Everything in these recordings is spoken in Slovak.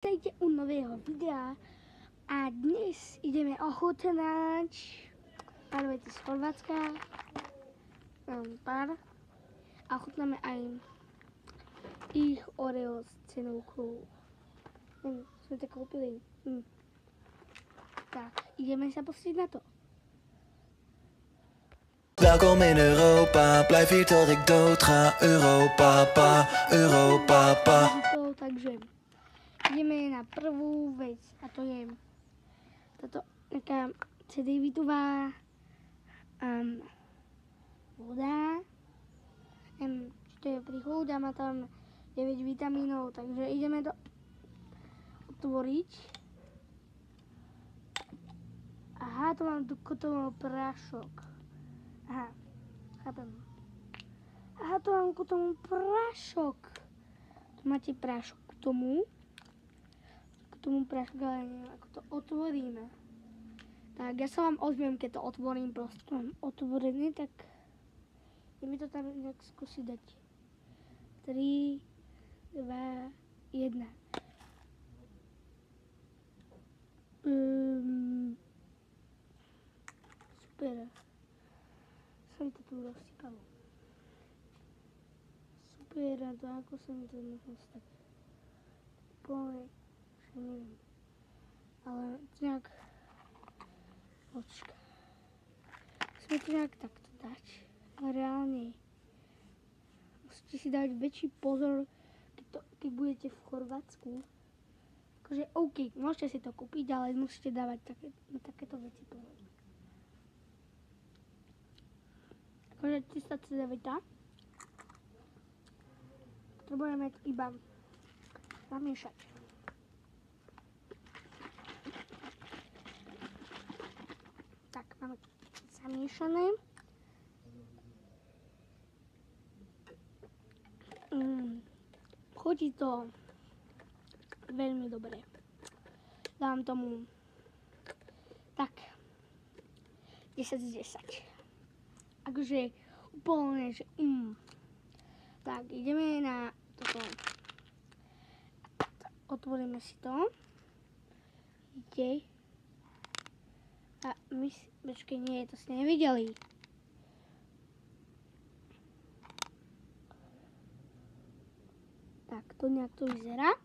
Vítajte u nového videa a dnes ideme ochutnať pár vecí z Chorvátska, pár, a ochutnáme aj ich Oreo s cenovkou. Sme to kúpili. Tak, ideme sa pustiť na to. Welkom in Europa, blijf hier tot ik dood ga. Europapa, Europapa. Takže ideme na prvú vec a to je táto taká CD-vitová voda. To je príchod a má tam 9 vitamínov, takže ideme to otvoriť. Aha, tu mám tu kotový prášok. Aha, chápem. Aha, tu mám kotový prášok. Tu máte prášok k tomu prášok, ale neviem, ako to otvoríme. Tak, ja sa vám ozviem, keď to otvorím, proste to mám otvorené, tak ideme to tam nejak skúsiť dať. 3, 2, 1. Super. Sa mi to tu rozsypalo. Super, a to ako sa mi to mohlo stať. Úplne, že neviem. Ale nejak... Počka. Musíme to nejak takto dať. Ale reálne musíte si dať väčší pozor, keď budete v Chorvátsku. Akože OK, môžete si to kúpiť, ale musíte dávať na takéto veci pozor. Akože čistá cedevita. Potrebujeme iba zamiešať. Tak, máme zamiešané. Chutí to veľmi dobre. Dám tomu tak 10 z 10. Akože úplne, že Tak, ideme na toto. Otvoríme si to. Vidíte? A počkej, nie, to ste nevideli. Tak, to nejak to vyzerá.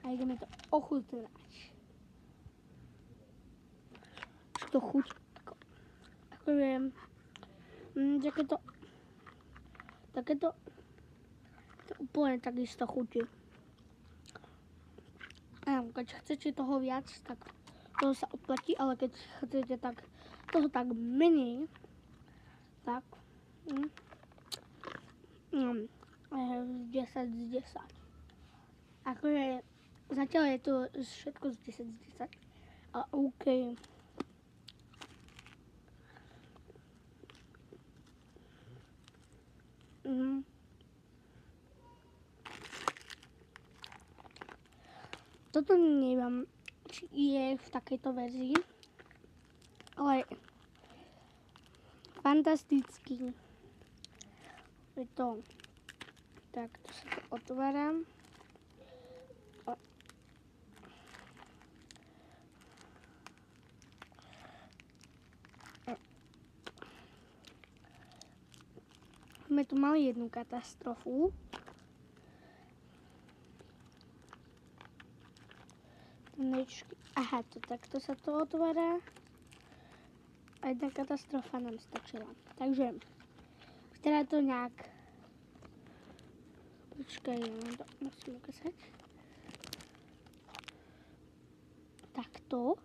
A ideme to ochutnať. Čo to chuť? Ako viem. Takéto to úplne takisto chutí. Keď chcete toho viac, tak toho sa oplatí, ale keď chcete toho tak menej, tak 10 z 10. Akože zatiaľ je to všetko z 10 z 10, ale OK. Toto neviem, či je v takejto verzii, ale fantastický. Je to, tak to sa to otváram. My tu mali jednu katastrofu. Aha, takto sa to otvára. A jedna katastrofa nám stačila. Takže, vyzerá to nejak... Počkaj, to musím ukázať. Takto.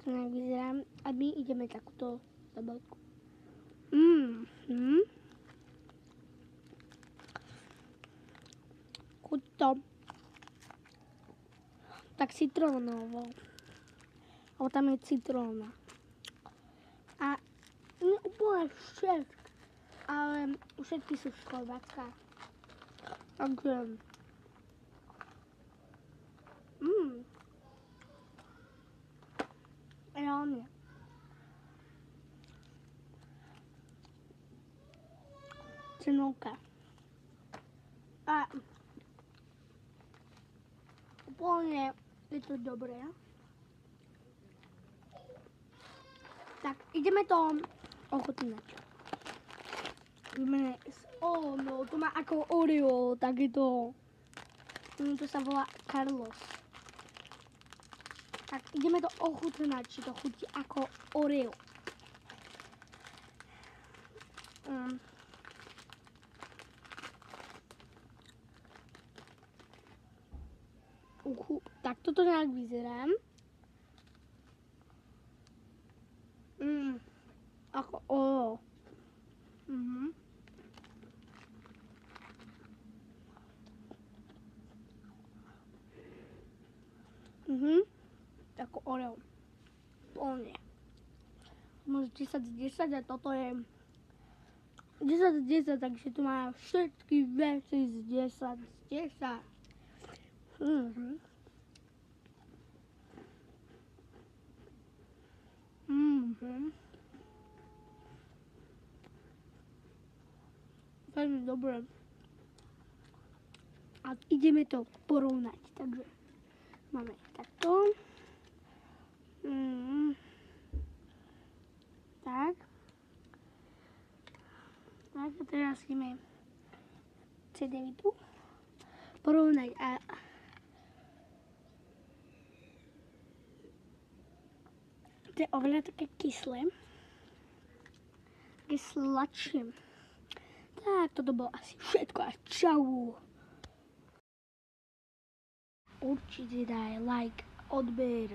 To nejak vyzerá. A my ideme takúto tabletku. Chuť to tak citrónovo. Lebo tam je citróna. A nie úplne všetky. Ale všetky sú z Chorvátska. Takže... Reálne. Cenovka. A úplne je to dobré. Tak, ideme to ochutnať. No, to má ako Oreo, tak je to... To sa volá Carlos. Tak, ideme to ochutnať, či to chutí ako Oreo. Tak toto nejak vyzerá. Ako Oreo. Ako Oreo. Plne. Môže 10 z 10 a toto je 10 z 10, takže tu má všetky veci z 10 z 10. Veľmi dobré. A ideme to porovnať. Takže máme takto. Tak. Tak a teraz ideme C9 porovnať a to je oveľa také kyslé. Také sladšie. Tak, toto bolo asi všetko a čau. Určite daj like, odber.